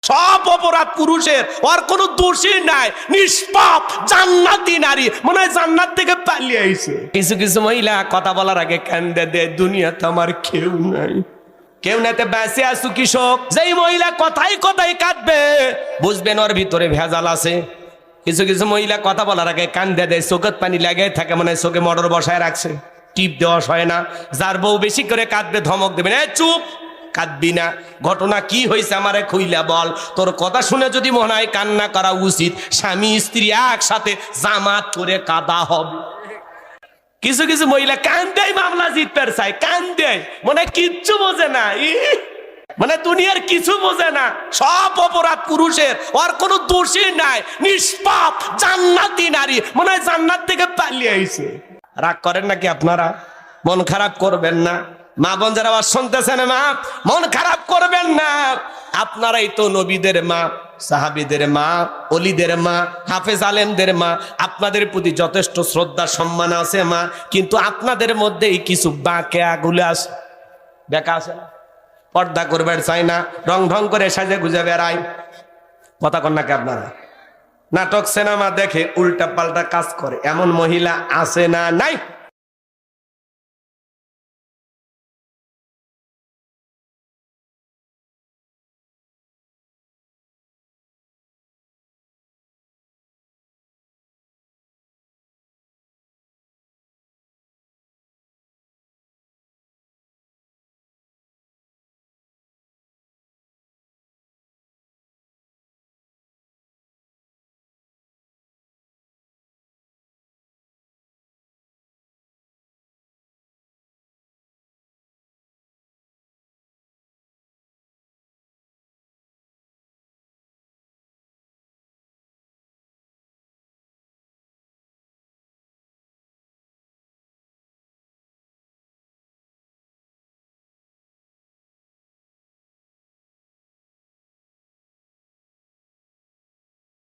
সব অপরাধ পুরুষের, ওর কোনো দোষই নাই, নিষ্পাপ জান্নাতি নারী, মনে হয় জান্নাত থেকে পালিয়ে আইছে। কিছু কিছু মহিলা কথা বলার আগে কান্দে দেয়, দুনিয়াতে আমার কেউ নাই, কেউ নাতে বেঁচে আসু কৃষক। যেই মহিলা কথাই কথাই কাঁদবে, বুঝবেন ওর ভিতরে ভেজাল আছে। কিছু কিছু মহিলা কথা বলার আগে কান্দে দেয়, চোখের পানি লাগে থাকে, মনে হয় চোখে মোটর বসায় রাখছে, টিপ দেওয়া হয় না। যার বউ বেশি করে কাঁদবে ধমক দেবেন, এ চুপ, কাঁদবি না, ঘটনা কি হয়েছে আমারে খুইলা বল। তোর কথা শুনে যদি মনে হয় কান্না করা উচিত, স্বামী স্ত্রী একসাথে জামাত করে কাঁদা হবে। কিছু কিছু মহিলা কান্দেই মামলা জিততে চায়, কান্দেই, মনে কিচ্ছু বোঝে না, মানে দুনিয়ার কিছু বোঝে না, সব অপরাধ পুরুষের, ওর কোনো দোষই নাই, নিষ্পাপ জান্নাতি নারী, মনে হয় জান্নাত থেকে পালিয়ে আইছে। রাগ করেন নাকি আপনারা? মন খারাপ করবেন না। মা বোন যারা আবার শুনতেছেন, মা মন খারাপ করবেন না। আপনারাই তো নবীদের মা, সাহাবীদের মা, ওলিদের মা, হাফেজ আলেমদের মা। আপনাদের প্রতি যথেষ্ট শ্রদ্ধা সম্মান আছে মা, কিন্তু আপনাদের মধ্যেই কিছু বাঁকে আগুলে আছে, দেখা আছে না, পর্দা করবেন চাই না, রং ঢং করে সাজে গুজে বেড়ায়। কথা কন নাকি আপনারা? নাটক সিনেমা দেখে উল্টা পাল্টা কাজ করে এমন মহিলা আছে না নাই?